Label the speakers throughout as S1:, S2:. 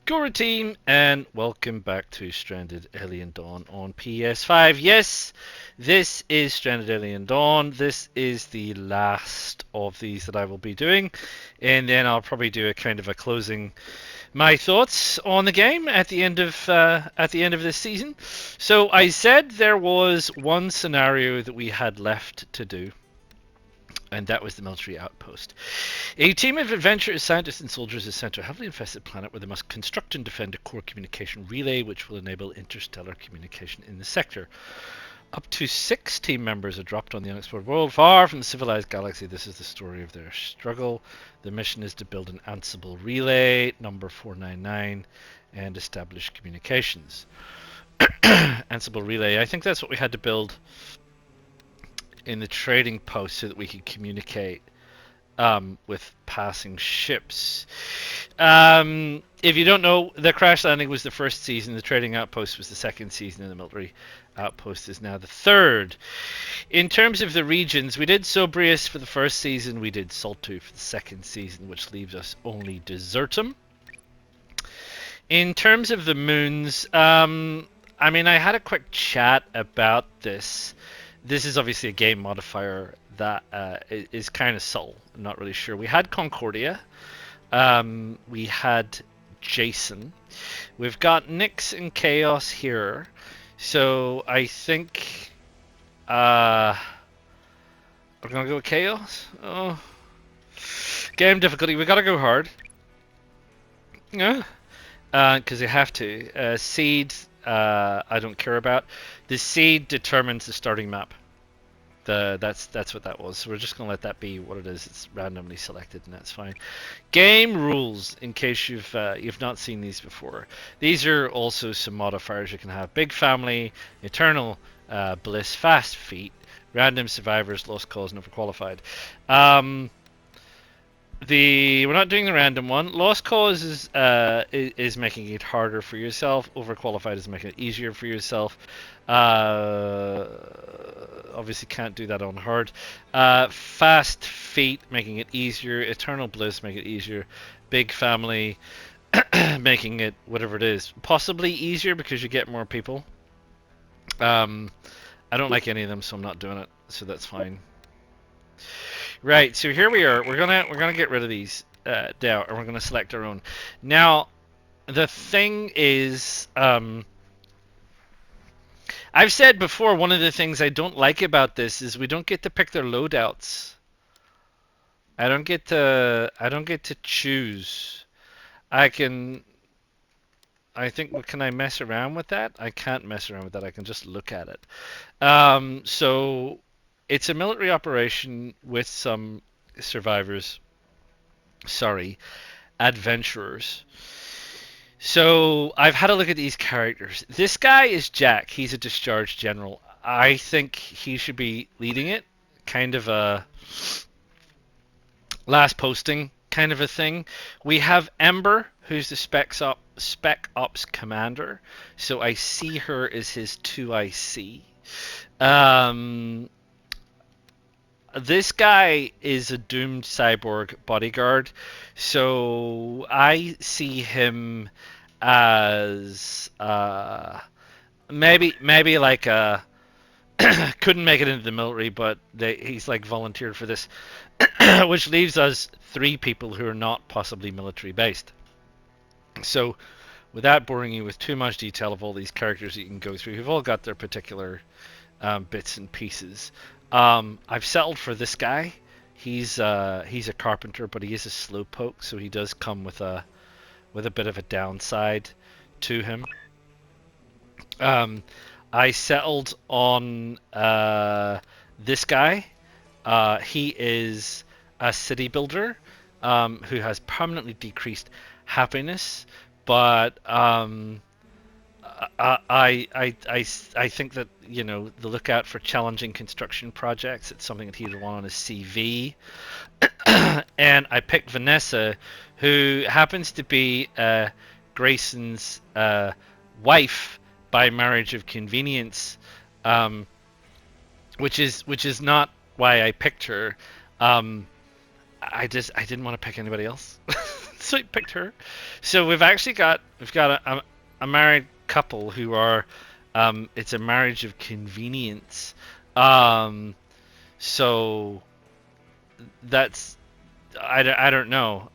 S1: Gora team, and welcome back to Stranded Alien Dawn on PS5. Yes, this is Stranded Alien Dawn. This is the last of these that I will be doing, and then I'll probably do a kind of a closing, my thoughts on the game at the end of this season. So I said there was one scenario that we had left to do, and that was the Military Outpost. A team of adventurers, scientists, and soldiers is sent to a heavily infested planet where they must construct and defend a core communication relay which will enable interstellar communication in the sector. Up to 6 team members are dropped on the unexplored world far from the civilized galaxy. This is the story of their struggle. The mission is to build an Ansible relay, number 499, and establish communications. Ansible relay, I think that's what we had to build in the trading post so that we could communicate with passing ships. If you don't know, the Crash Landing was the first season, the Trading Outpost was the second season, and the Military Outpost is now the third. In terms of the regions, we did Sobrius for the first season, we did Saltu for the second season, which leaves us only Desertum. In terms of the moons, I mean, I had a quick chat about this. This is obviously a game modifier that is kind of subtle. I'm not really sure. We had Concordia. We had Jason. We've got Nyx and Chaos here. So I think we're going to go with Chaos. Oh. Game difficulty. We got to go hard. Yeah. Because you have to. Seed, I don't care about. The seed determines the starting map. That's what that was. So we're just gonna let that be what it is. It's randomly selected, and that's fine. Game rules, in case you've not seen these before. These are also some modifiers you can have: big family, eternal bliss, fast feet, random survivors, lost cause, and overqualified. We're not doing the random one. Lost cause is making it harder for yourself. Overqualified is making it easier for yourself. Obviously can't do that on hard. Fast feet making it easier. Eternal bliss making it easier. Big family making it whatever it is. Possibly easier because you get more people. I don't like any of them, so I'm not doing it. So that's fine. Right, so here we are. We're gonna get rid of these now, and we're gonna select our own. Now, the thing is, I've said before, one of the things I don't like about this is we don't get to pick their loadouts. I don't get to choose. I think, can I mess around with that? I can't mess around with that. I can just look at it. So it's a military operation with some survivors. Sorry, adventurers. So I've had a look at these characters. This guy is Jack. He's a discharged general. I think he should be leading it. Kind of a last posting kind of a thing. We have Ember, who's the Spec Ops commander. So I see her as his 2IC. This guy is a doomed cyborg bodyguard, so I see him as maybe like a couldn't make it into the military, but he's like volunteered for this, which leaves us 3 people who are not possibly military based. So, without boring you with too much detail of all these characters that you can go through, who've all got their particular bits and pieces. I've settled for this guy. He's a carpenter, but he is a slowpoke, so he does come with a bit of a downside to him. I settled on this guy. He is a city builder who has permanently decreased happiness, but I think that, you know, the lookout for challenging construction projects, it's something that he'd want on his CV. And I picked Vanessa, who happens to be Grayson's wife by marriage of convenience, which is not why I picked her. I didn't want to pick anybody else, so I picked her. So we've got a married couple who are it's a marriage of convenience. Um, so that's I don't know.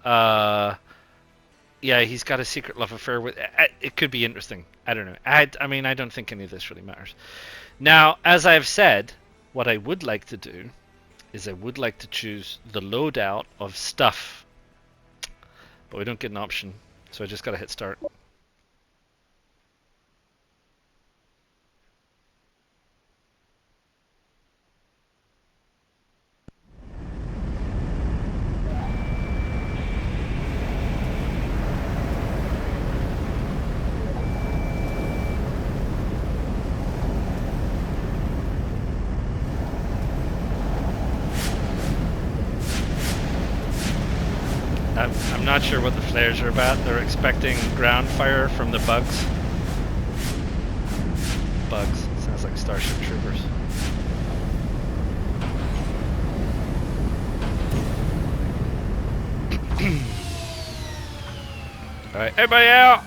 S1: Yeah, he's got a secret love affair with. It could be interesting. I don't know. I mean, I don't think any of this really matters. Now, as I've said, what I would like to do is I would like to choose the loadout of stuff, but we don't get an option, so I just gotta hit start. I'm not sure what the flares are about. They're expecting ground fire from the bugs. Bugs. Sounds like Starship Troopers. Alright, everybody out!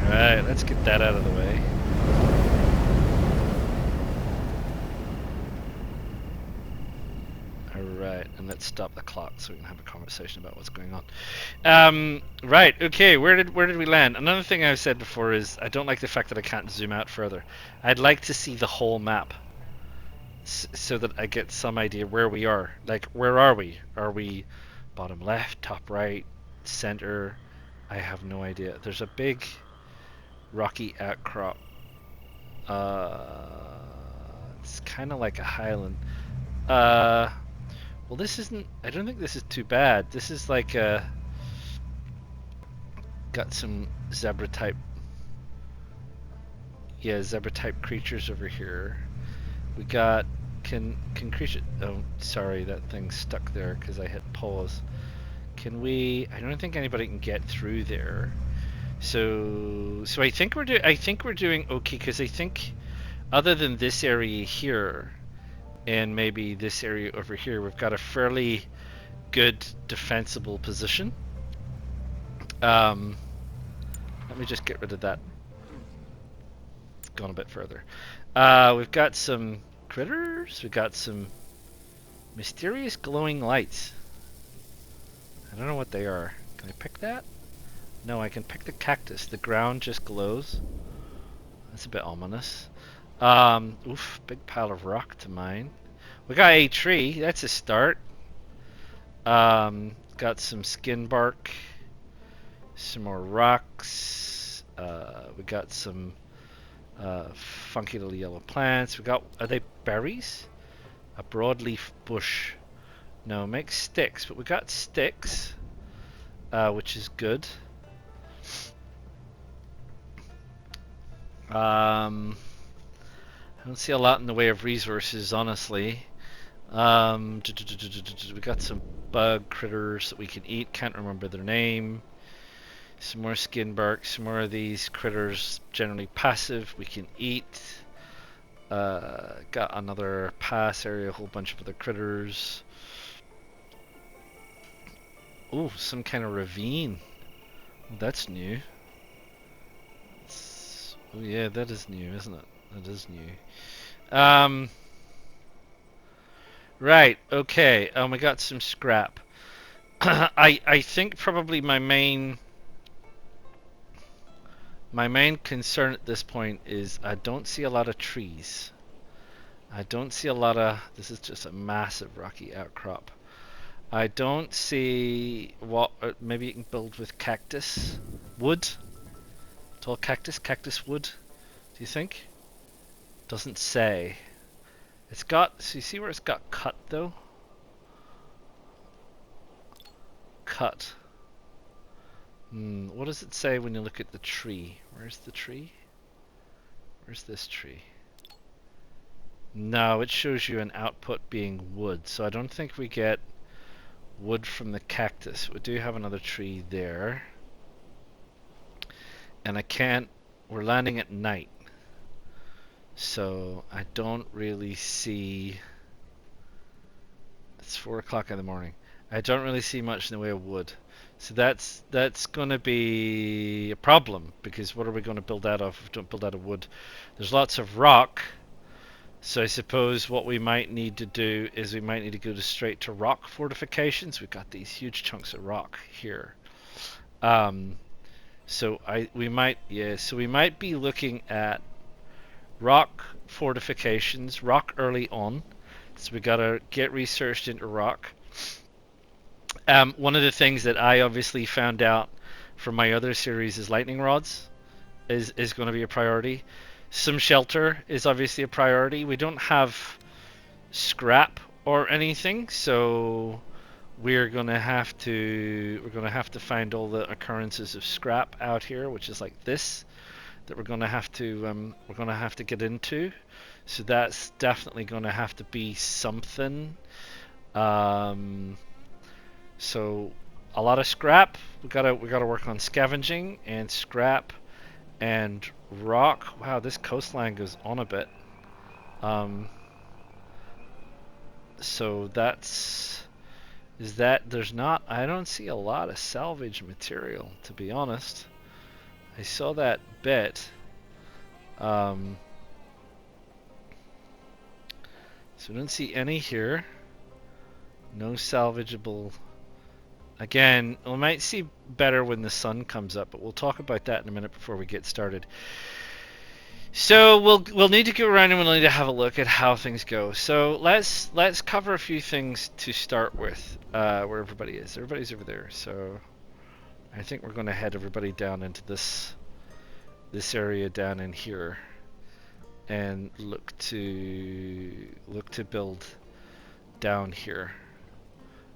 S1: Alright, let's get that out of the way. Alright, and let's stop the clock so we can have a conversation about what's going on. Right, okay, where did we land? Another thing I've said before is I don't like the fact that I can't zoom out further. I'd like to see the whole map so that I get some idea where we are. Like, where are we? Are we bottom left, top right, center? I have no idea. There's a big rocky outcrop. It's kind of like a highland. Well, this isn't. I don't think this is too bad. This is like got some zebra type. Yeah, zebra type creatures over here. We got can creature. Oh, sorry, that thing's stuck there because I hit pause. Can we? I don't think anybody can get through there. So I think we're doing okay because I think other than this area here and maybe this area over here, we've got a fairly good defensible position. Let me just get rid of that. It's gone a bit further. We've got some critters. We've got some mysterious glowing lights. I don't know what they are. Can I pick that? No, I can pick the cactus. The ground just glows. That's a bit ominous. Oof, big pile of rock to mine. We got a tree. That's a start. Got some skin bark. Some more rocks. We got some funky little yellow plants. We got. Are they berries? A broadleaf bush. No, make sticks. But we got sticks, which is good. I don't see a lot in the way of resources, honestly. We got some bug critters that we can eat. Can't remember their name. Some more skin bark. Some more of these critters, generally passive, we can eat. Got another pass area, a whole bunch of other critters. Oh, some kind of ravine. Well, that's new. Oh yeah, that is new, isn't it? That is new. Right, okay. We got some scrap. I think probably my main concern at this point is I don't see a lot of trees. I don't see a lot of. This is just a massive rocky outcrop. I don't see what. Maybe you can build with cactus wood. Tall cactus wood. Do you think? Doesn't say. It's got. So you see where it's got cut though? Cut. What does it say when you look at the tree? Where's the tree? Where's this tree? No, it shows you an output being wood. So I don't think we get wood from the cactus. We do have another tree there. and I can't. We're landing at night, so I don't really see. It's 4 o'clock in the morning. I don't really see much in the way of wood. So that's going to be a problem, because what are we going to build out of if we don't build out of wood? There's lots of rock, so I suppose what we might need to do is we might need to go straight to rock fortifications. We've got these huge chunks of rock here. So we might be looking at rock fortifications, rock early on. So we gotta get researched into rock. One of the things that I obviously found out from my other series is lightning rods is going to be a priority. Some shelter is obviously a priority. We don't have scrap or anything, so we're gonna have to find all the occurrences of scrap out here, which is like this, that we're gonna have to get into. So that's definitely gonna have to be something. So a lot of scrap. We gotta work on scavenging and scrap and rock. Wow, this coastline goes on a bit. So there's not. I don't see a lot of salvage material, to be honest. I saw that bit. So I don't see any here. No salvageable. Again, we might see better when the sun comes up, but we'll talk about that in a minute before we get started. So we'll need to go around and we'll need to have a look at how things go. So let's cover a few things to start with. Where everybody is. Everybody's over there. So I think we're going to head everybody down into this area down in here, and look to build down here.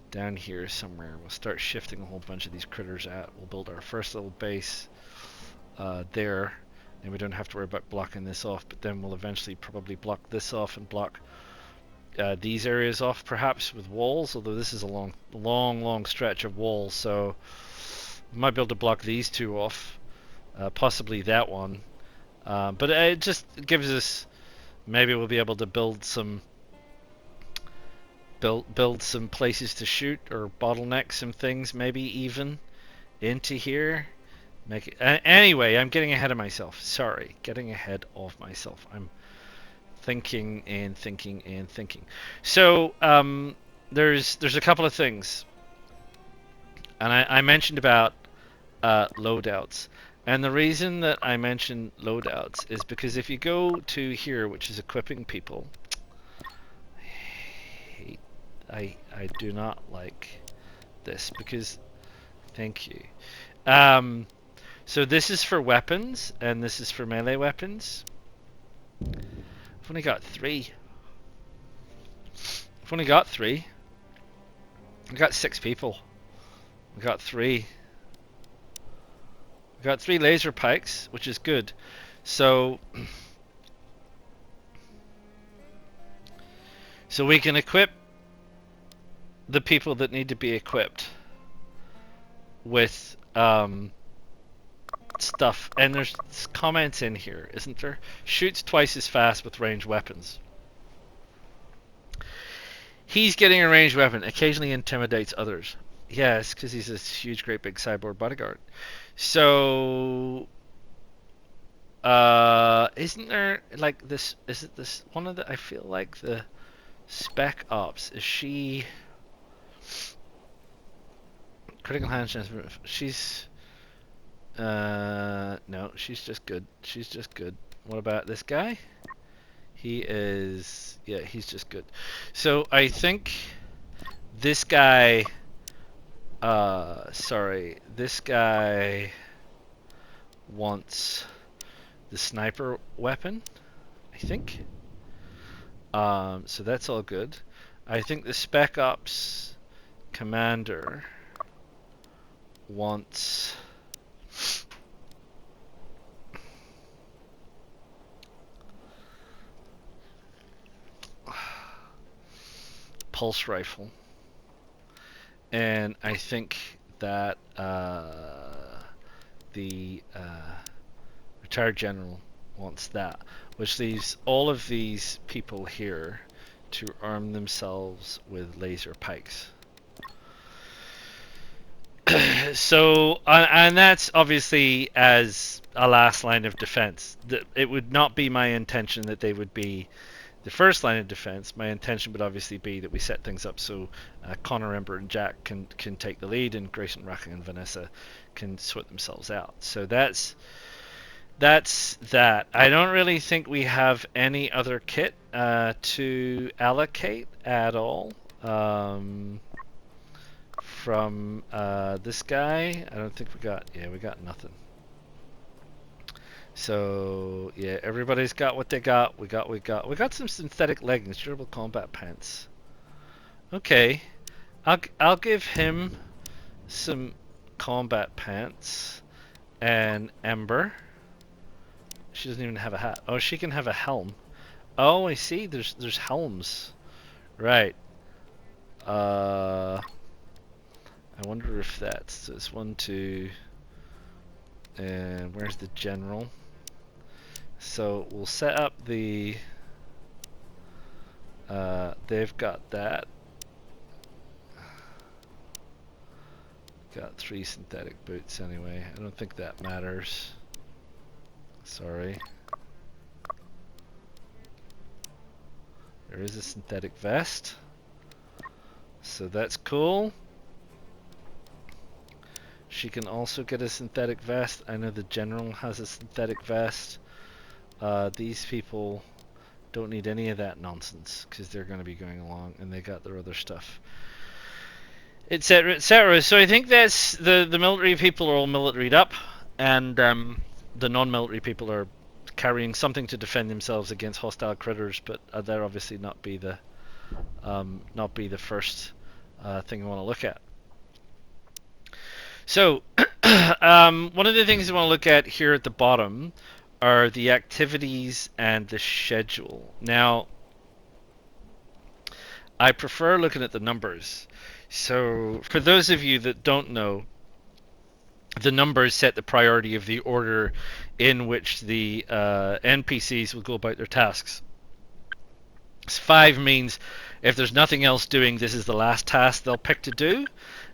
S1: Down here somewhere. We'll start shifting a whole bunch of these critters out. We'll build our first little base there, and we don't have to worry about blocking this off, but then we'll eventually probably block this off and block these areas off, perhaps with walls, although this is a long stretch of walls, so we might be able to block these two off, possibly that one, but it just gives us, maybe we'll be able to build some places to shoot, or bottleneck some things, maybe even into here. Anyway, I'm getting ahead of myself. Sorry, getting ahead of myself. I'm thinking and thinking and thinking. So there's a couple of things, and I mentioned about loadouts. And the reason that I mentioned loadouts is because if you go to here, which is equipping people, I do not like this, because thank you. So this is for weapons, and this is for melee weapons. I've only got three. I've got 6 people. I've got 3. I've got 3 laser pikes, which is good. So we can equip the people that need to be equipped with stuff. And there's comments in here, isn't there? Shoots twice as fast with ranged weapons. He's getting a ranged weapon. Occasionally intimidates others. Yes, because he's a huge, great big cyborg bodyguard. So isn't there like this? Is it this one of the? I feel like the Spec Ops. Is she critical hand chance? She's no, she's just good. She's just good. What about this guy? He is, yeah, he's just good. So I think this guy, this guy wants the sniper weapon, I think. So that's all good. I think the Spec Ops commander wants pulse rifle, and I think that the Retired general wants that, which leaves all of these people here to arm themselves with laser pikes. So, and that's obviously as a last line of defense. It would not be my intention that they would be the first line of defense. My intention would obviously be that we set things up so Connor, Ember, and Jack can take the lead, and Grayson, Raka, and Vanessa can sort themselves out. So that's that. I don't really think we have any other kit to allocate at all. From this guy, I don't think we got nothing. So yeah, everybody's got what they got. We got some synthetic leggings, durable combat pants. Okay, I'll give him some combat pants and Ember. She doesn't even have a hat. Oh, she can have a helm. Oh, I see. There's helms. Right. I wonder if that's this one, two, and where's the general? So we'll set up the. They've got that. Got 3 synthetic boots anyway. I don't think that matters. Sorry. There is a synthetic vest. So that's cool. She can also get a synthetic vest. I know the general has a synthetic vest. These people don't need any of that nonsense because they're going to be going along and they got their other stuff, etc., etc. So I think that's the military people are all militaried up, and the non-military people are carrying something to defend themselves against hostile critters, but they're obviously not be the first thing I want to look at. So one of the things I want to look at here at the bottom are the activities and the schedule. Now, I prefer looking at the numbers. So for those of you that don't know, the numbers set the priority of the order in which the NPCs will go about their tasks. 5 means if there's nothing else doing, this is the last task they'll pick to do.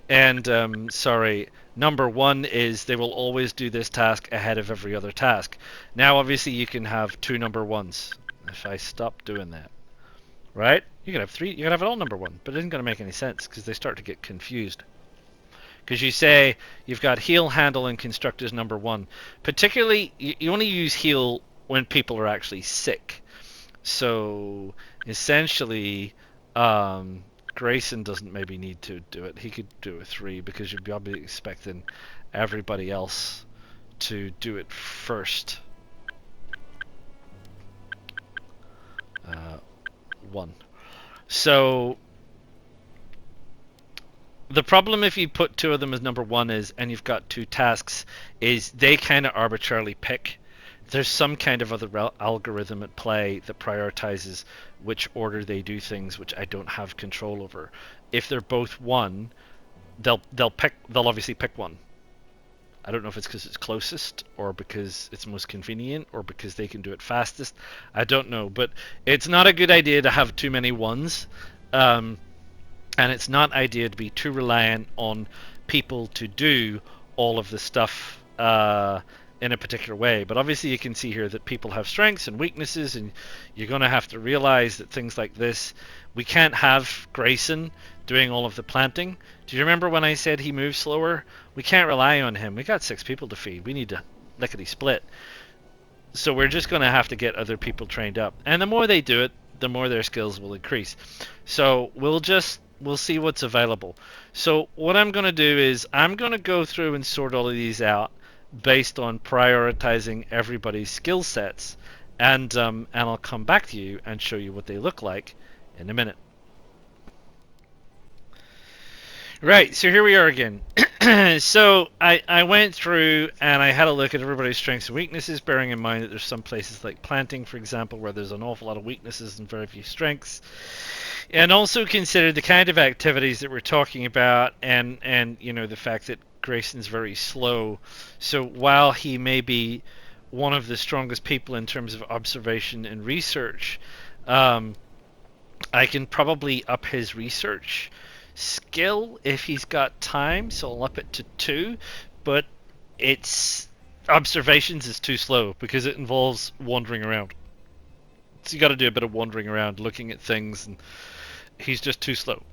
S1: And sorry, number 1 is they will always do this task ahead of every other task. Now obviously you can have 2 number 1s. If I stop doing that, right? You can have 3, you can have it all number 1, but it isn't going to make any sense because they start to get confused. Because you say you've got heal, handle, and construct as number 1. Particularly, you only use heal when people are actually sick. So essentially, Grayson doesn't maybe need to do it. He could do a 3 because you'd probably be expecting everybody else to do it first. 1. So the problem if you put 2 of them as number 1 is, and you've got 2 tasks, is they kind of arbitrarily pick. There's some kind of other algorithm at play that prioritizes which order they do things, which I don't have control over. If they're both 1, they'll obviously pick 1. I don't know if it's because it's closest, or because it's most convenient, or because they can do it fastest. I don't know, but it's not a good idea to have too many 1s. And it's not ideal to be too reliant on people to do all of the stuff in a particular way. But obviously you can see here that people have strengths and weaknesses, and you're going to have to realize that things like this, we can't have Grayson doing all of the planting. Do you remember when I said he moves slower? We can't rely on him. We got 6 people to feed. We need to lickety split. So we're just going to have to get other people trained up. And the more they do it, the more their skills will increase. So we'll see what's available. So what I'm going to do is I'm going to go through and sort all of these out based on prioritizing everybody's skill sets, and I'll come back to you and show you what they look like in a minute. Right, so here we are again. So I went through and I had a look at everybody's strengths and weaknesses, bearing in mind that there's some places like planting, for example, where there's an awful lot of weaknesses and very few strengths. And also considered the kind of activities that we're talking about, and you know, the fact that Grayson's very slow. So while he may be one of the strongest people in terms of observation and research. I can probably up his research skill if he's got time, so I'll up it to 2, but it's observations is too slow because it involves wandering around. So you got to do a bit of wandering around, looking at things, and he's just too slow.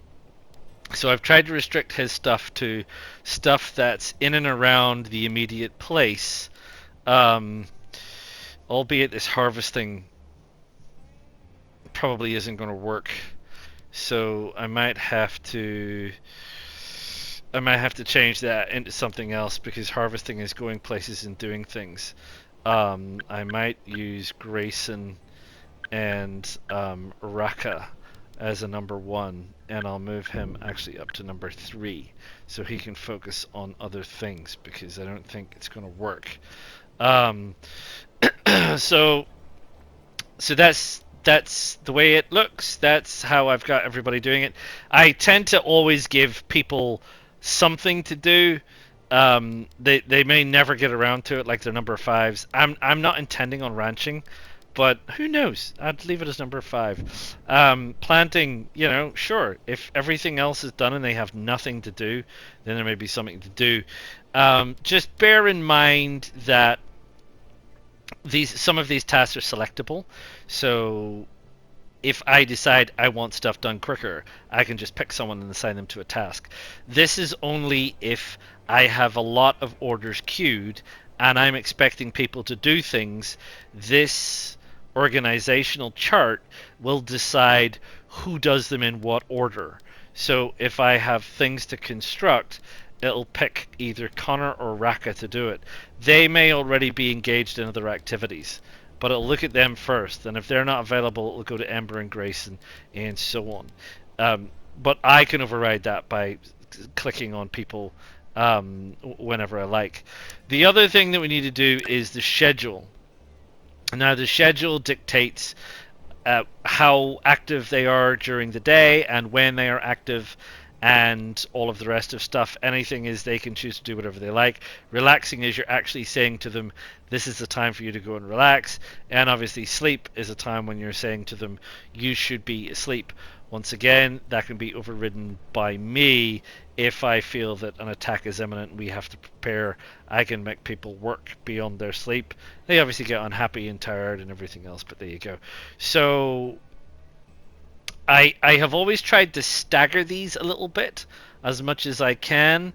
S1: So I've tried to restrict his stuff to stuff that's in and around the immediate place, albeit this harvesting probably isn't going to work. So I might have to change that into something else because harvesting is going places and doing things. I might use Grayson and Raka as a number 1, and I'll move him actually up to number 3 so he can focus on other things because I don't think it's going to work. So that's the way it looks. That's how I've got everybody doing it. I tend to always give people something to do. They may never get around to it, like their number 5s. I'm not intending on ranching, but who knows? I'd leave it as number 5. Planting, sure. If everything else is done and they have nothing to do, then there may be something to do. Just bear in mind that some of these tasks are selectable. So if I decide I want stuff done quicker, I can just pick someone and assign them to a task. This is only if I have a lot of orders queued and I'm expecting people to do things. This organizational chart will decide who does them in what order. So if I have things to construct, it'll pick either Connor or Raka to do it. They may already be engaged in other activities, but it'll look at them first, and if they're not available, it'll go to Ember and Grayson, and so on. But I can override that by clicking on people whenever I like. The other thing that we need to do is the schedule. Now, the schedule dictates how active they are during the day and when they are active, and all of the rest of stuff. Anything is they can choose to do whatever they like. Relaxing is you're actually saying to them, this is the time for you to go and relax. And obviously sleep is a time when you're saying to them, you should be asleep. Once again, that can be overridden by me. If I feel that an attack is imminent and we have to prepare, I can make people work beyond their sleep. They obviously get unhappy and tired and everything else, but there you go. So I have always tried to stagger these a little bit as much as I can.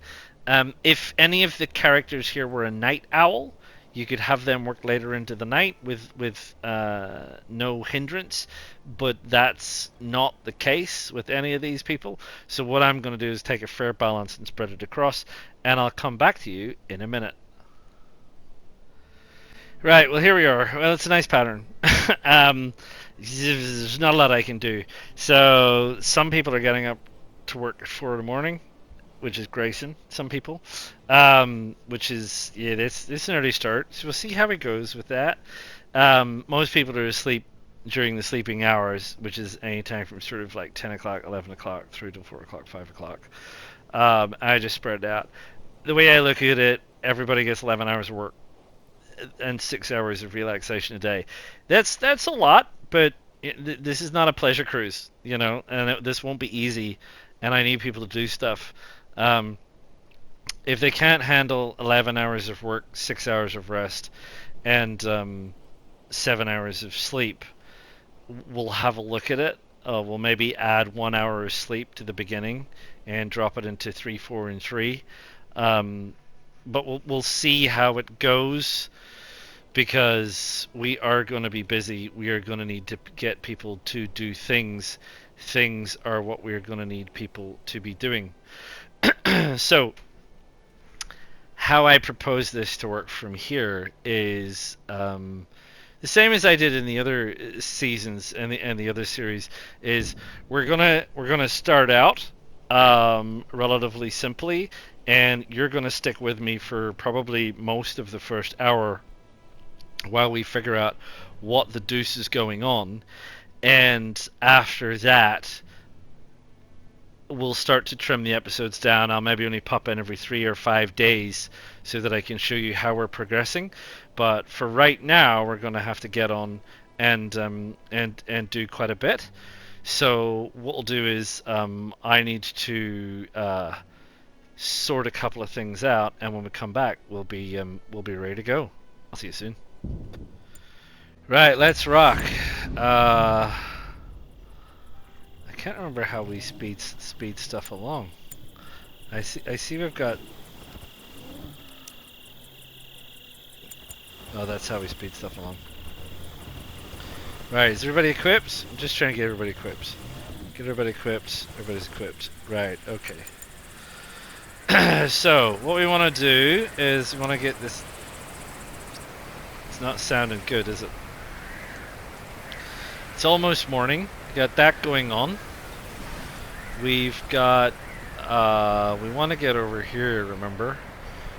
S1: If any of the characters here were a night owl, you could have them work later into the night with no hindrance, but that's not the case with any of these people. So what I'm going to do is take a fair balance and spread it across, and I'll come back to you in a minute. Right, well, here we are. Well, it's a nice pattern. There's not a lot I can do. So some people are getting up to work at 4 in the morning, which is Grayson. Some people, which is it's an early start. So we'll see how it goes with that. Most people are asleep during the sleeping hours, which is any time from sort of like 10 o'clock, 11 o'clock, through to 4 o'clock, 5 o'clock. I just spread it out. The way I look at it, everybody gets 11 hours of work and 6 hours of relaxation a day. That's a lot, but this is not a pleasure cruise, and this won't be easy, and I need people to do stuff. If they can't handle 11 hours of work, 6 hours of rest, and 7 hours of sleep, we'll have a look at it. We'll maybe add 1 hour of sleep to the beginning and drop it into 3, 4, and 3. But we'll see how it goes, because we are going to be busy. We are going to need to get people to do things. Things are what we're going to need people to be doing. So how I propose this to work from here is the same as I did in the other seasons and the other series. Is we're gonna start out relatively simply, and you're gonna stick with me for probably most of the first hour while we figure out what the deuce is going on, and after that we'll start to trim the episodes down. I'll maybe only pop in every 3 or 5 days so that I can show you how we're progressing. But for right now, we're going to have to get on and do quite a bit. So what we'll do is I need to sort a couple of things out, and when we come back, we'll be ready to go. I'll see you soon. Right, let's rock. I can't remember how we speed stuff along. I see we've got. Oh, that's how we speed stuff along. Right, is everybody equipped? I'm just trying to get everybody equipped. Get everybody equipped. Everybody's equipped. Right, okay. So, what we want to do is we want to get this. It's not sounding good, is it? It's almost morning. We got that going on. We've got. We want to get over here, remember?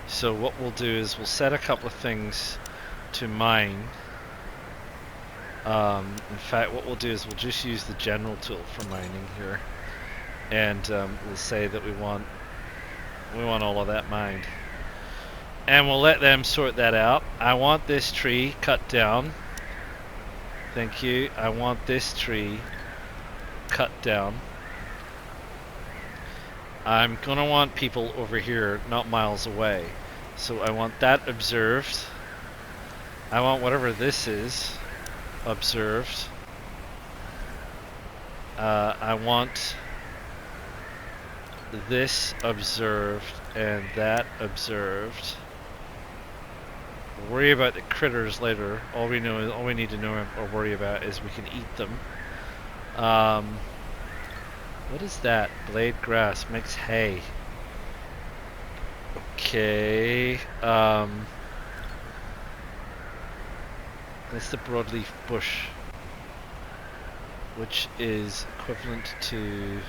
S1: So, what we'll do is we'll set a couple of things to mine. In fact, what we'll do is we'll just use the general tool for mining here, and we'll say that we want all of that mined, and we'll let them sort that out. I want this tree cut down. Thank you. I want this tree cut down. I'm gonna want people over here, not miles away. So I want that observed. I want whatever this is observed. I want this observed and that observed. We'll worry about the critters later. All we need to know or worry about is we can eat them. What is that? Blade grass makes hay. Okay. That's the broadleaf bush, which is equivalent to.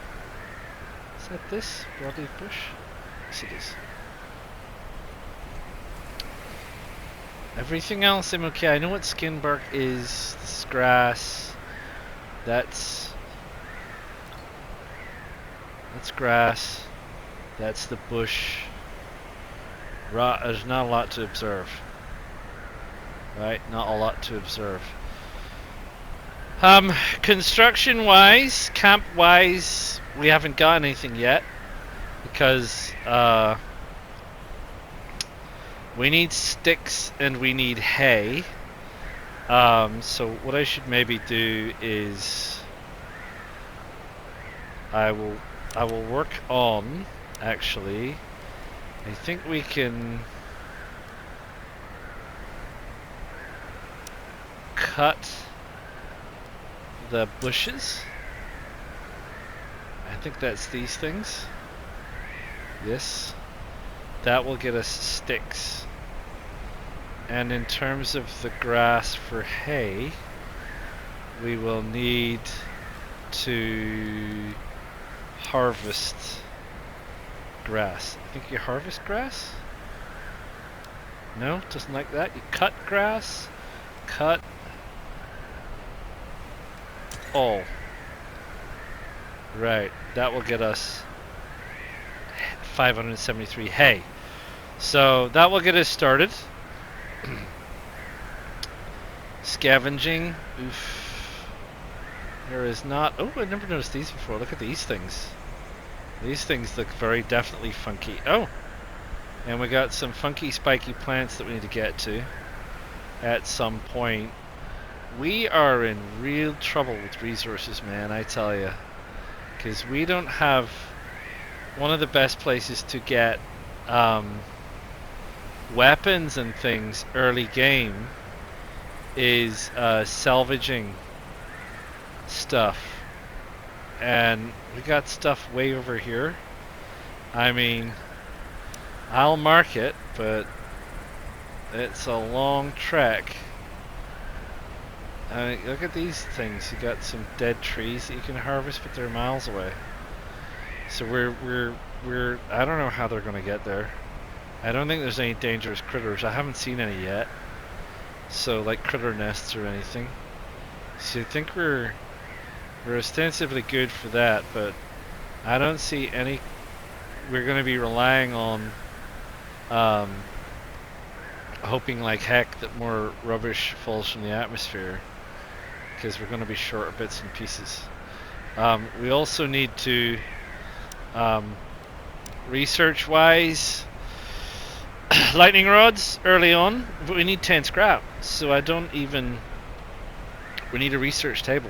S1: Is that this broadleaf bush? Yes, it is. Everything else I'm okay. I know what skin bark is. This is grass. That's grass. That's the bush. There's not a lot to observe. Right, not a lot to observe. Construction wise, camp wise, we haven't got anything yet because we need sticks and we need hay. So what I should maybe do is I will work on, actually, I think we can cut the bushes. I think that's these things. Yes. That will get us sticks. And in terms of the grass for hay, we will need to harvest grass. I think you harvest grass? No, doesn't like that. You cut grass, cut all. Right, that will get us 573 hay. So that will get us started. Scavenging. Oof. There is not. Oh, I never noticed these before. Look at these things. These things look very definitely funky. Oh! And we got some funky spiky plants that we need to get to at some point. We are in real trouble with resources, man, I tell you. Because we don't have... One of the best places to get weapons and things early game is salvaging stuff. And we got stuff way over here. I mean, I'll mark it, but it's a long trek. I mean, look at these things. You got some dead trees that you can harvest, but they're miles away. So we're I don't know how they're gonna get there. I don't think there's any dangerous critters. I haven't seen any yet. So like critter nests or anything. So I think we're ostensibly good for that, but I don't see any. We're going to be relying on um, hoping like heck that more rubbish falls from the atmosphere, because we're going to be short of bits and pieces. We also need to, research-wise, lightning rods early on, but we need 10 scrap, so I don't even. We need a research table,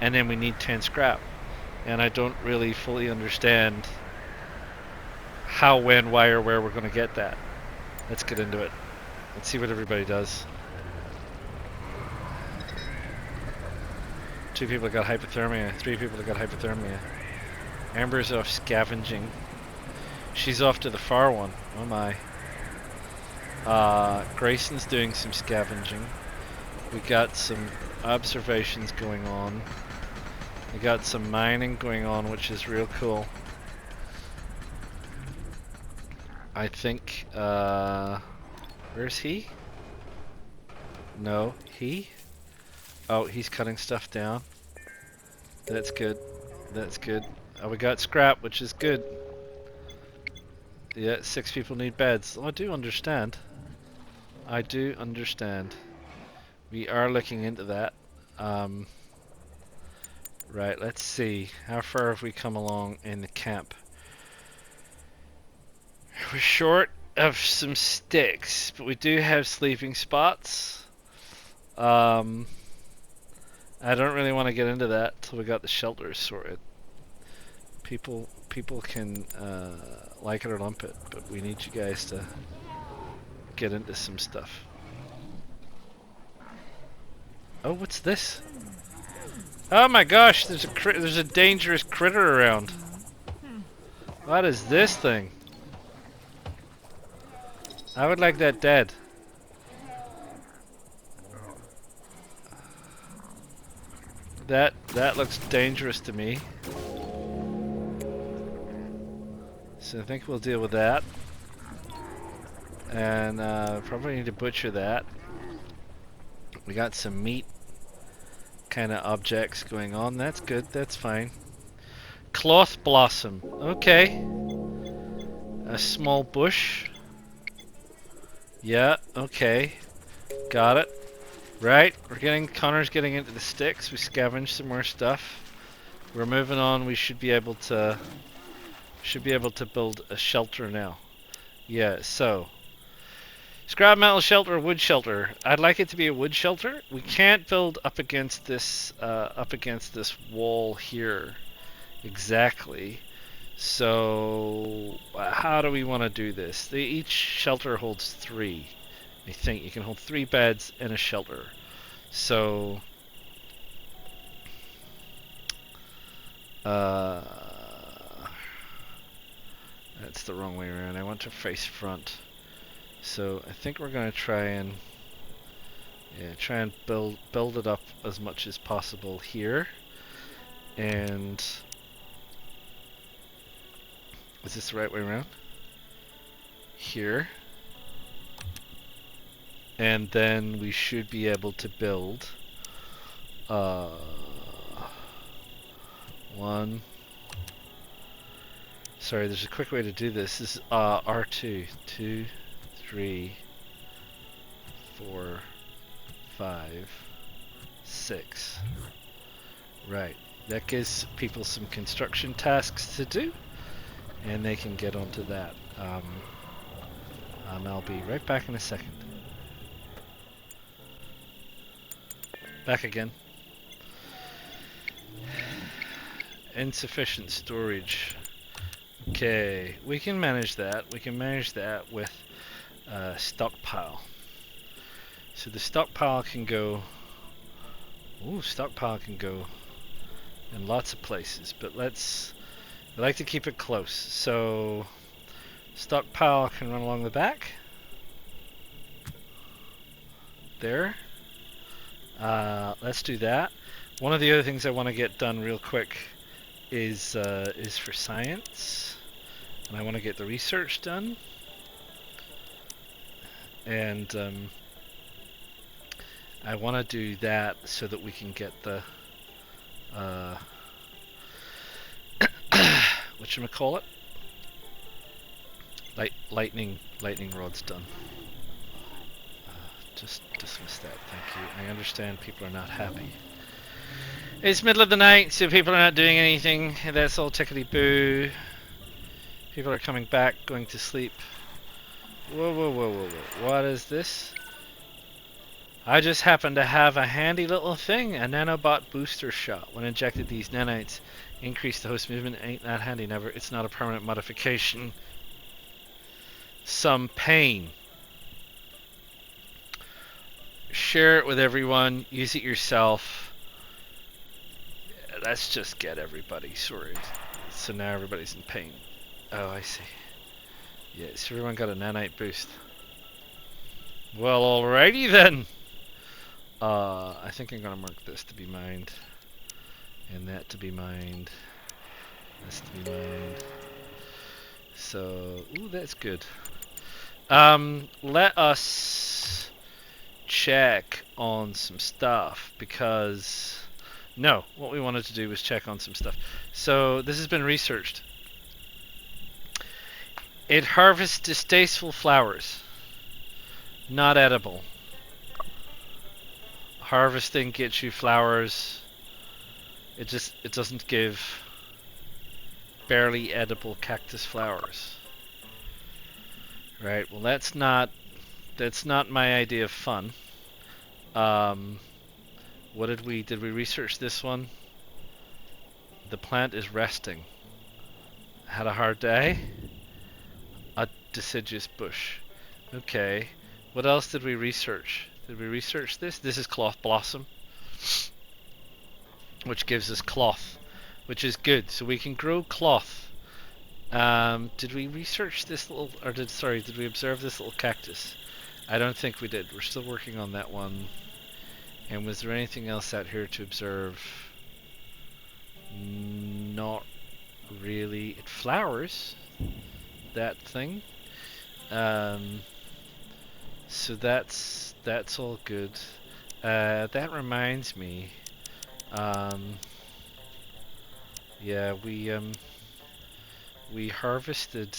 S1: and then we need 10 scrap, and I don't really fully understand how, when, why, or where we're going to get that. Let's get into it. Let's see what everybody does. 2 people got hypothermia. 3 people got hypothermia. Amber's off scavenging. She's off to the far one. Oh my. Grayson's doing some scavenging. We got some observations going on. We got some mining going on, which is real cool. I think, where's he? No, he? Oh, he's cutting stuff down. That's good. That's good. Oh, we got scrap, which is good. Yeah, 6 people need beds. Oh, I do understand. I do understand. We are looking into that. Right, let's see. How far have we come along in the camp? We're short of some sticks, but we do have sleeping spots. I don't really want to get into that till we got the shelters sorted. People can like it or lump it, but we need you guys to get into some stuff. Oh, what's this? Oh my gosh, there's a dangerous critter around. What is this thing? I would like that dead. That looks dangerous to me. So I think we'll deal with that. And probably need to butcher that. We got some meat kind of objects going on. That's good, that's fine. Cloth blossom. Okay. A small bush. Yeah, okay. Got it. Right, Connor's getting into the sticks. We scavenged some more stuff. We're moving on. We should be able to build a shelter now. Yeah, so scrap metal shelter, wood shelter. I'd like it to be a wood shelter. We can't build up against this wall here exactly. So how do we want to do this? Each shelter holds 3. I think you can hold 3 beds in a shelter. So that's the wrong way around. I want to face front. So I think we're going to try and build it up as much as possible here. And is this the right way around? Here. And then we should be able to build one. Sorry, there's a quick way to do this. This is R2. 2, 3, 4, 5, 6. Right. That gives people some construction tasks to do, and they can get onto that. I'll be right back in a second. Back again. Insufficient storage. Okay, we can manage that. We can manage that with stockpile. So the stockpile can go. Ooh, stockpile can go in lots of places, but I like to keep it close. So stockpile can run along the back. There. Let's do that. One of the other things I want to get done real quick is for science, and I want to get the research done. And I want to do that so that we can get the whatchamacallit? Lightning rod's done. Just dismiss that, thank you. I understand people are not happy. It's middle of the night, so people are not doing anything. That's all tickety-boo. People are coming back, going to sleep. Whoa, whoa, whoa, whoa, whoa. What is this? I just happen to have a handy little thing, a nanobot booster shot. When injected, these nanites increase the host movement. Ain't that handy? Never. It's not a permanent modification. Some pain. Share it with everyone. Use it yourself. Let's just get everybody sorted. So now everybody's in pain. Oh, I see. Yes, everyone got a nanite boost. Well, alrighty then. I think I'm gonna mark this to be mined, and that to be mined, this to be mined. So, ooh, that's good. Let us check on some stuff because no, what we wanted to do was check on some stuff. So this has been researched. It harvests distasteful flowers, not edible. Harvesting gets you flowers. It doesn't give barely edible cactus flowers. Right. Well, that's not my idea of fun. What did we research this one? The plant is resting. Had a hard day. A deciduous bush. Okay. What else did we research? Did we research this? This is cloth blossom, which gives us cloth, which is good. So we can grow cloth. Did we research this little, or did we observe this little cactus? I don't think we did. We're still working on that one. And was there anything else out here to observe? Not really. It flowers, that thing. So that's all good. That reminds me. Yeah, we harvested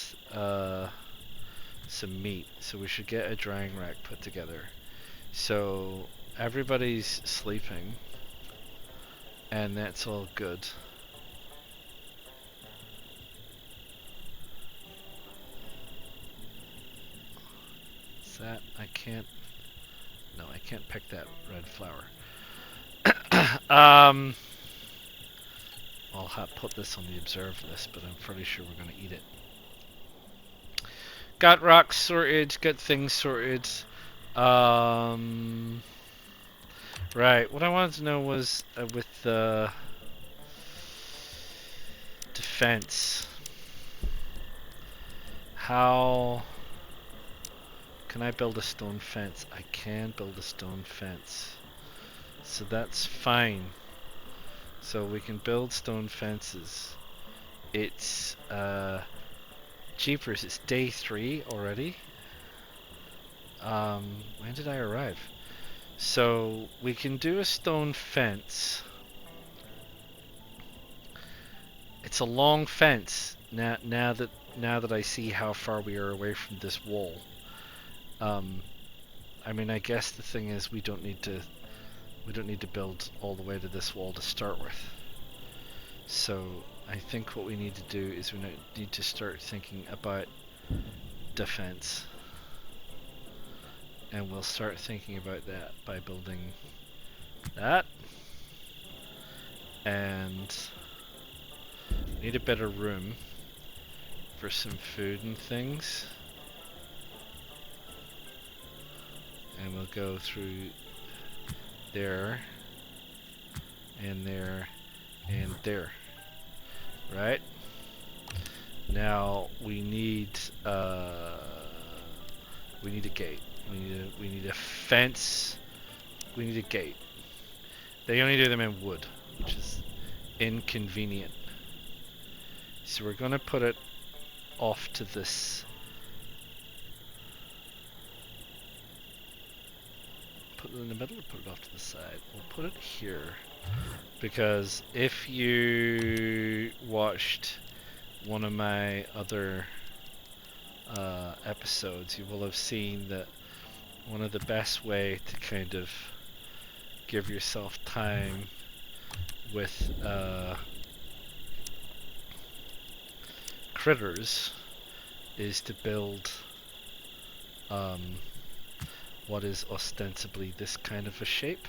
S1: some meat, so we should get a drying rack put together. So everybody's sleeping, and that's all good. Is that, I can't pick that red flower. I'll put this on the observe list, but I'm pretty sure we're going to eat it. Got rocks sorted, got things sorted. Right, what I wanted to know was with the defense, how can I build a stone fence? I can build a stone fence, so that's fine. So we can build stone fences. It's jeepers, it's day 3 already. When did I arrive? So we can do a stone fence. It's a long fence. Now that I see how far we are away from this wall. I mean, I guess the thing is we don't need to build all the way to this wall to start with. So I think what we need to do is we need to start thinking about defense. And we'll start thinking about that by building that. And we need a better room for some food and things. And we'll go through there, and there, and there. Right? Now we need a gate. We need a fence. We need a gate. They only do them in wood, which is inconvenient. So we're gonna put it off to this. Put it in the middle or put it off to the side? We'll put it here because if you watched one of my other episodes, you will have seen that one of the best way to kind of give yourself time with critters is to build what is ostensibly this kind of a shape.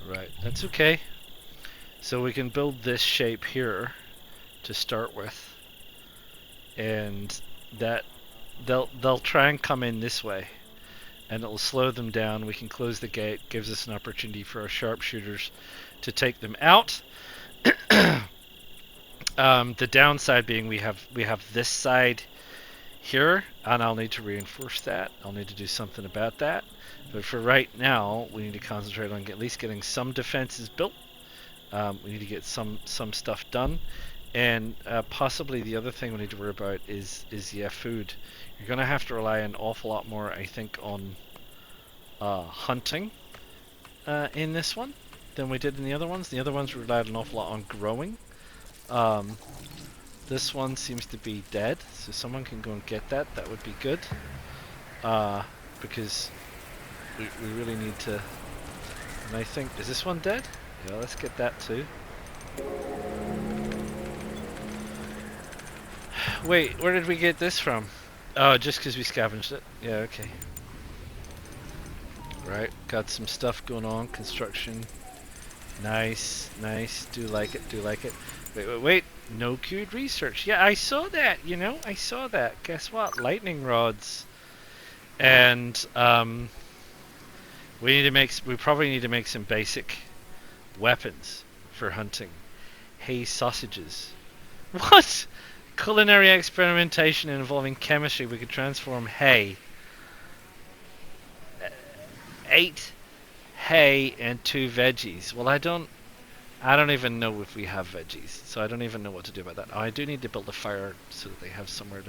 S1: Right, that's okay. So we can build this shape here to start with, and that they'll try and come in this way, and it'll slow them down. We can close the gate, gives us an opportunity for our sharpshooters to take them out. The downside being we have this side here, and I'll need to reinforce that. I'll need to do something about that. But for right now, we need to concentrate on at least getting some defenses built. We need to get some stuff done, and possibly the other thing we need to worry about is yeah, food. You're gonna have to rely an awful lot more, I think, on hunting in this one than we did in the other ones. The other ones relied an awful lot on growing. This one seems to be dead, so someone can go and get that. That would be good, because we really need to. And I think, is this one dead? Yeah, let's get that too. Wait, where did we get this from? Oh, just because we scavenged it. Yeah, okay. Right, got some stuff going on. Construction. Nice, nice. Do like it, do like it. Wait. No queued research. Yeah, I saw that, you know. I saw that. Guess what? Lightning rods. And we probably need to make some basic weapons for hunting. Hay sausages. What? Culinary experimentation involving chemistry. We could transform hay. 8 hay and 2 veggies. Well, I don't even know if we have veggies, so I don't even know what to do about that. Oh, I do need to build a fire so that they have somewhere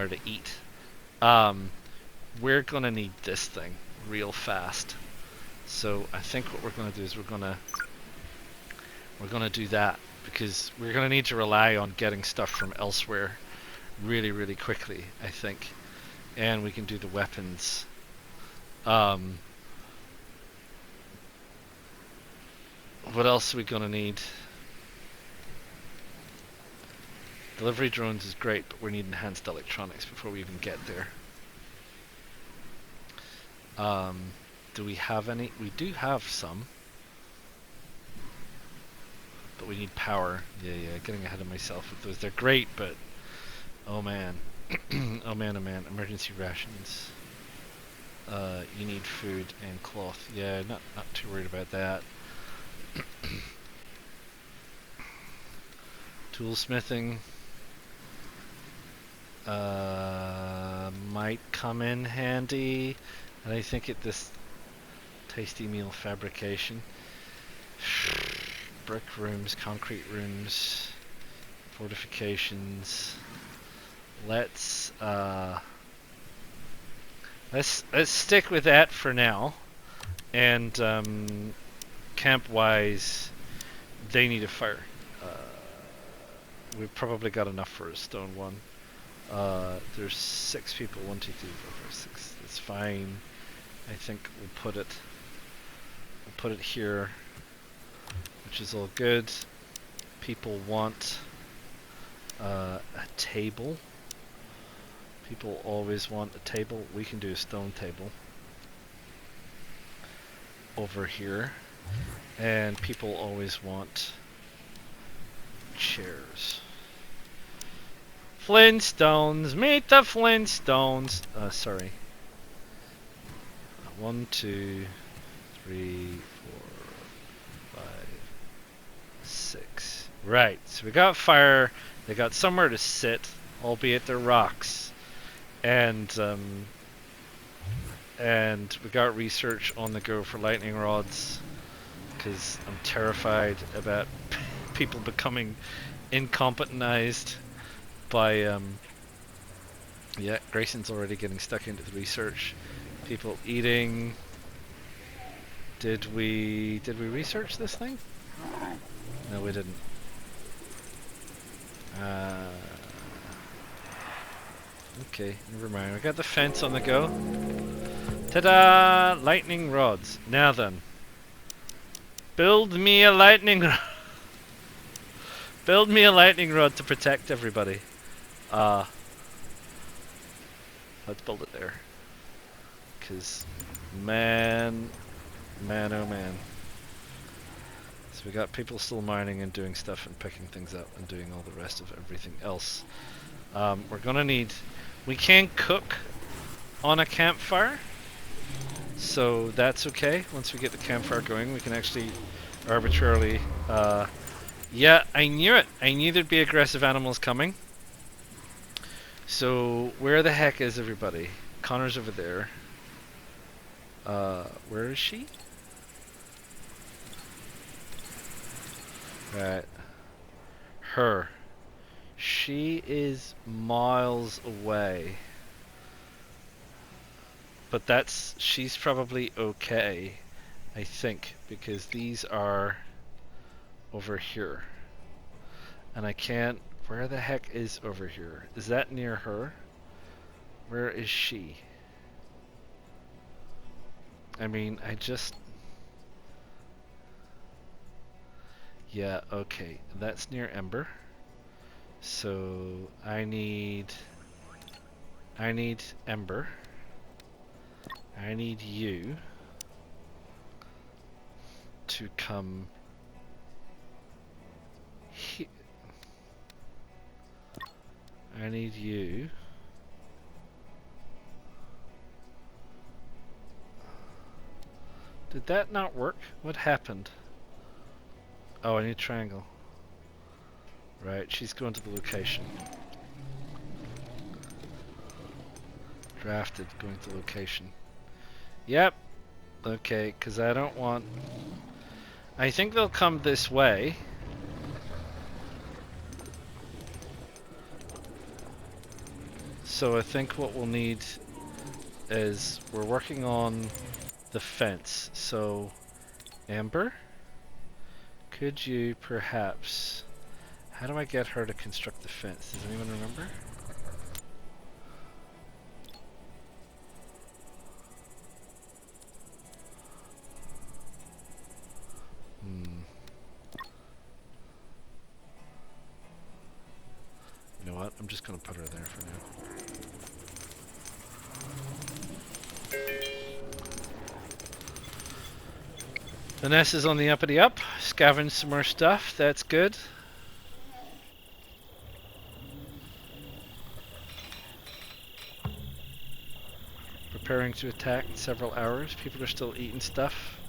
S1: to eat. We're gonna need this thing real fast. So I think what we're gonna do is we're gonna do that, because we're gonna need to rely on getting stuff from elsewhere really, really quickly, I think. And we can do the weapons. What else are we gonna need? Delivery drones is great, but we need enhanced electronics before we even get there. Do we have any? We do have some, but we need power. Yeah, getting ahead of myself with those. They're great, but oh man. Oh man, emergency rations. You need food and cloth. Yeah, not too worried about that. Toolsmithing might come in handy, and I think at this tasty meal fabrication. Brick rooms, concrete rooms, fortifications. Let's stick with that for now. And camp wise, they need a fire. We've probably got enough for a stone one. There's 6 people. 1, 2, 3, 4, 5, 6. That's fine. I think we'll put it here, which is all good. People want a table. People always want a table. We can do a stone table over here. And people always want chairs. Flintstones, meet the Flintstones. Sorry. 1, 2, 3, 4, 5, 6. Right, so we got fire. They got somewhere to sit. albeit they're rocks. And we got research on the go for lightning rods, because I'm terrified about people becoming incompetentized by yeah, Grayson's already getting stuck into the research. People eating. Did we research this thing? No, we didn't. Okay, never mind. We got the fence on the go. Ta-da! Lightning rods. Now then. Build me a lightning rod. Build me a lightning rod to protect everybody. Let's build it there. Because, man, oh man. So we got people still mining and doing stuff and picking things up and doing all the rest of everything else. We're gonna need... We can cook on a campfire, so that's okay. Once we get the campfire going, we can actually arbitrarily... yeah, I knew it! I knew there'd be aggressive animals coming. So, where the heck is everybody? Connor's over there. Where is she? Right. Her. She is miles away. But she's probably okay, I think, because these are over here. And I can't... Where the heck is over here? Is that near her? Where is she? I mean, I just... Yeah, okay. That's near Ember. So, I need Ember. I need you to come here. I need you. Did that not work? What happened? Oh, I need a triangle. Right, she's going to the location. Drafted, going to location. Yep. Okay, because I don't want... I think they'll come this way. So I think what we'll need is... We're working on the fence. So, Amber? Could you perhaps... How do I get her to construct the fence? Does anyone remember? You know what? I'm just going to put her there for now. Vanessa's on the uppity up. Scavenge some more stuff. That's good. Preparing to attack in several hours. People are still eating stuff.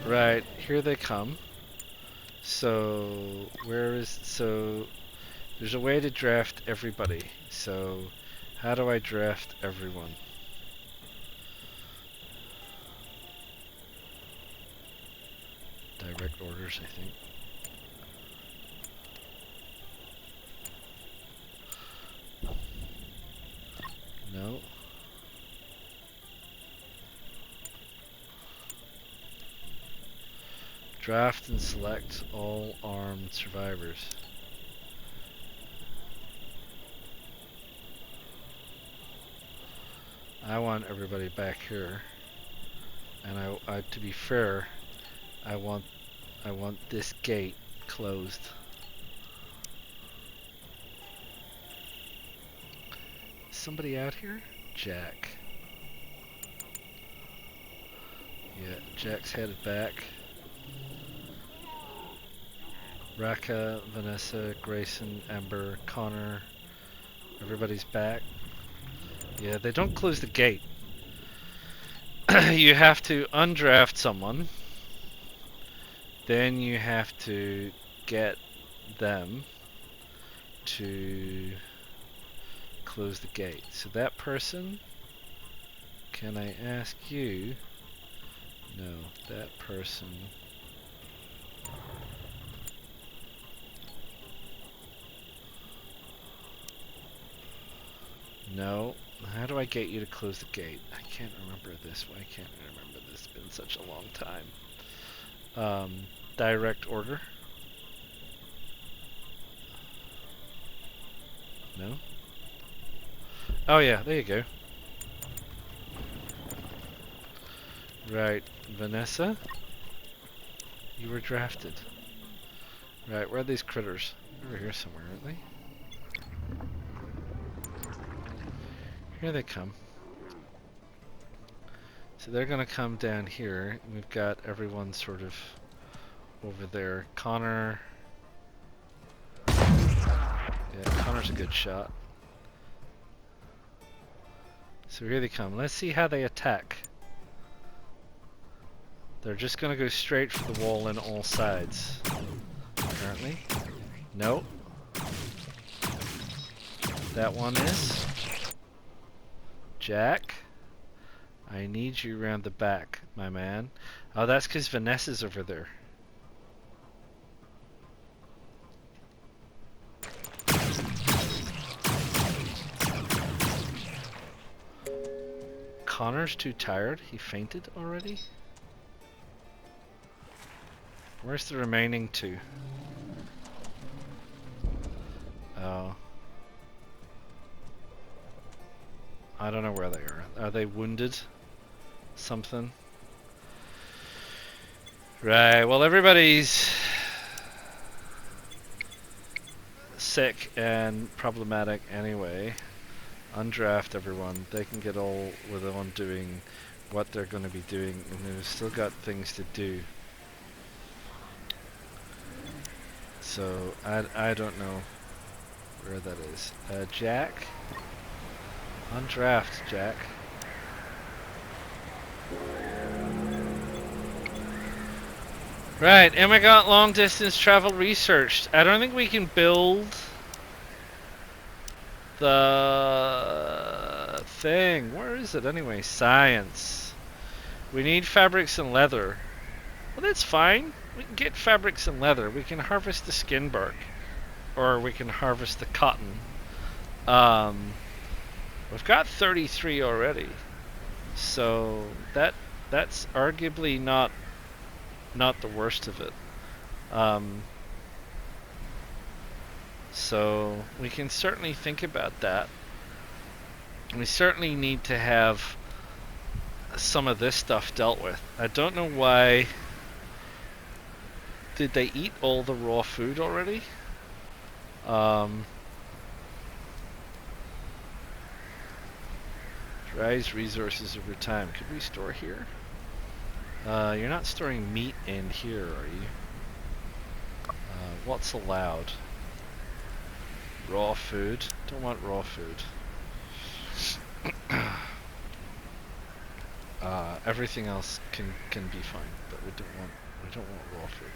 S1: Right, here they come. So, so, there's a way to draft everybody. So, how do I draft everyone? Direct orders, I think. No. Draft and select all armed survivors. I want everybody back here, and I to be fair, I want this gate closed. Somebody out here? Jack. Yeah, Jack's headed back. Raka, Vanessa, Grayson, Amber, Connor, everybody's back. Yeah, they don't close the gate. You have to undraft someone. Then you have to get them to close the gate. So that person, can I ask you? No, that person. No. How do I get you to close the gate? I can't remember this. Why can't I remember this? It's been such a long time. Direct order. No? Oh yeah, there you go. Right, Vanessa? You were drafted. Right, where are these critters? Over here somewhere, aren't they? Here they come. So they're gonna come down here. We've got everyone sort of over there. Connor. Yeah, Connor's a good shot. So here they come. Let's see how they attack. They're just gonna go straight for the wall on all sides. Apparently. Nope. That one is. Jack. I need you around the back, my man. Oh, that's because Vanessa's over there. Connor's too tired? He fainted already? Where's the remaining two? Oh. I don't know where they are. Are they wounded? Something? Right, well everybody's sick and problematic anyway. Undraft everyone. They can get all with on doing what they're going to be doing, and they've still got things to do. So I don't know where that is. Jack? Undraft, Jack. Right, and we got long distance travel researched. I don't think we can build the thing. Where is it anyway? Science. We need fabrics and leather. Well, that's fine. We can get fabrics and leather. We can harvest the skin bark. Or we can harvest the cotton. We've got 33 already. So that's arguably not the worst of it. So we can certainly think about that. We certainly need to have some of this stuff dealt with. I don't know why. Did they eat all the raw food already? Dries resources over time. Could we store here? You're not storing meat in here, are you? What's allowed? Raw food. Don't want raw food. Everything else can be fine, but we don't want raw food.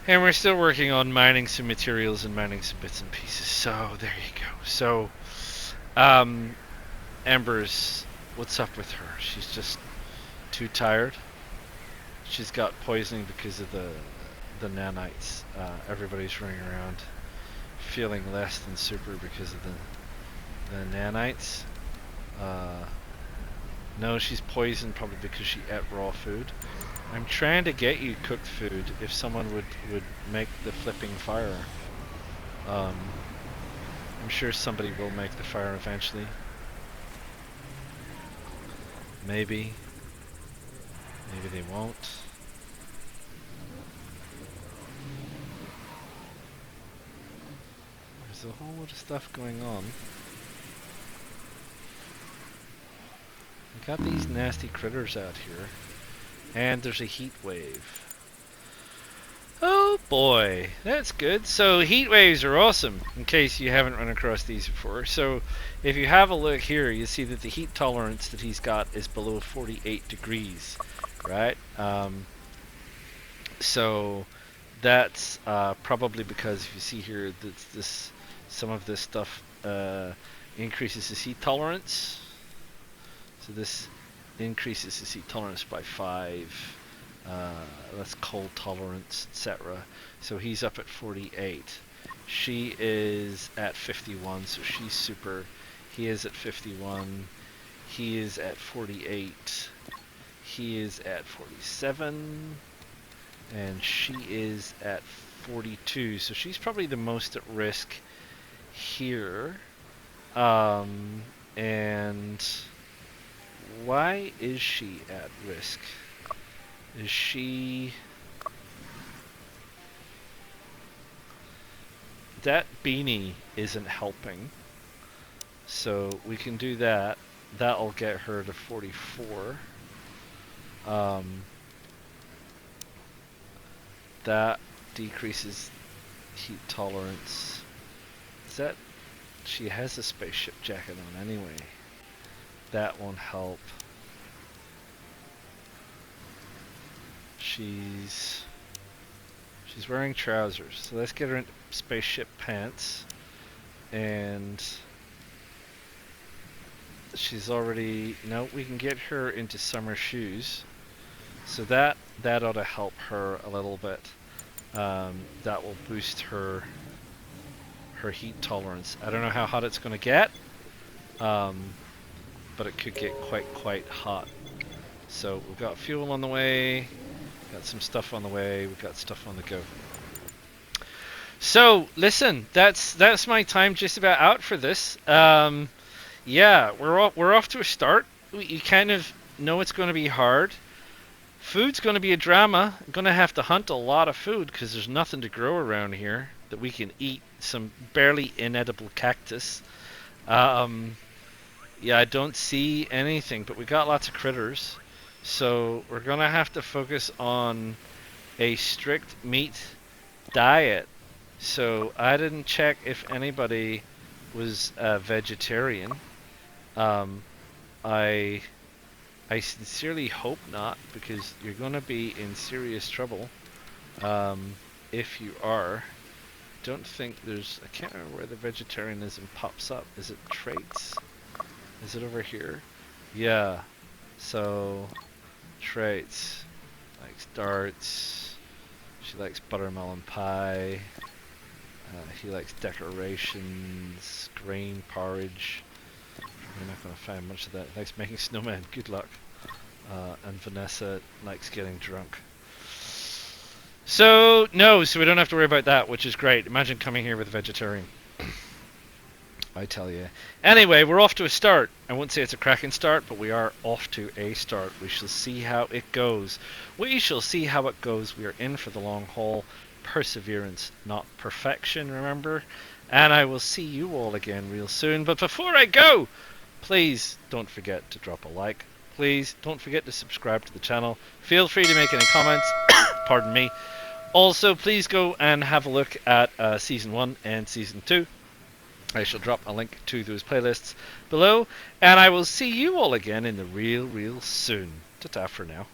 S1: And we're still working on mining some materials and mining some bits and pieces. So there you go. So, Ember's, what's up with her? She's just too tired. She's got poisoning because of the nanites. Everybody's running around feeling less than super because of the nanites. No, she's poisoned probably because she ate raw food. I'm trying to get you cooked food if someone would make the flipping fire. I'm sure somebody will make the fire eventually. Maybe. Maybe they won't. There's a whole lot of stuff going on. We got these nasty critters out here. And there's a heat wave. Oh boy, that's good. So heat waves are awesome, in case you haven't run across these before. So if you have a look here, you see that the heat tolerance that he's got is below 48 degrees, right? So That's probably because if you see here, some of this stuff increases his heat tolerance. So this increases his heat tolerance by 5. That's cold tolerance, etc. So he's up at 48. She is at 51, so she's super. He is at 51. He is at 48. He is at 47. And she is at 42. So she's probably the most at risk here. And why is she at risk? Is she... That beanie isn't helping. So we can do that. That'll get her to 44. That decreases heat tolerance. Is that... She has a spaceship jacket on anyway. That won't help. She's wearing trousers, so let's get her into spaceship pants. And she's already... No, we can get her into summer shoes. So that ought to help her a little bit. That will boost her heat tolerance. I don't know how hot it's going to get, but it could get quite hot. So we've got fuel on the way, got some stuff on the way, we've got stuff on the go. So listen, that's my time just about out for this. Yeah, we're off to a start. You kind of know it's going to be hard. Food's going to be a drama. I'm going to have to hunt a lot of food because there's nothing to grow around here that we can eat. Some barely inedible cactus. Yeah, I don't see anything, but we got lots of critters. So we're going to have to focus on a strict meat diet. So I didn't check if anybody was vegetarian. I sincerely hope not, because you're going to be in serious trouble if you are. Don't think there's... I can't remember where the vegetarianism pops up. Is it traits? Is it over here? Yeah. So, traits. Likes darts. She likes buttermelon pie. He likes decorations. Grain porridge. We're not going to find much of that. Likes making snowmen. Good luck. And Vanessa likes getting drunk. So, no, so we don't have to worry about that, which is great. Imagine coming here with a vegetarian. I tell you. Anyway, we're off to a start. I won't say it's a cracking start, but we are off to a start. We shall see how it goes. We shall see how it goes. We are in for the long haul. Perseverance, not perfection, remember? And I will see you all again real soon. But before I go, please don't forget to drop a like. Please don't forget to subscribe to the channel. Feel free to make any comments. Pardon me. Also, please go and have a look at Season 1 and Season 2. I shall drop a link to those playlists below. And I will see you all again in the real soon. Ta-ta for now.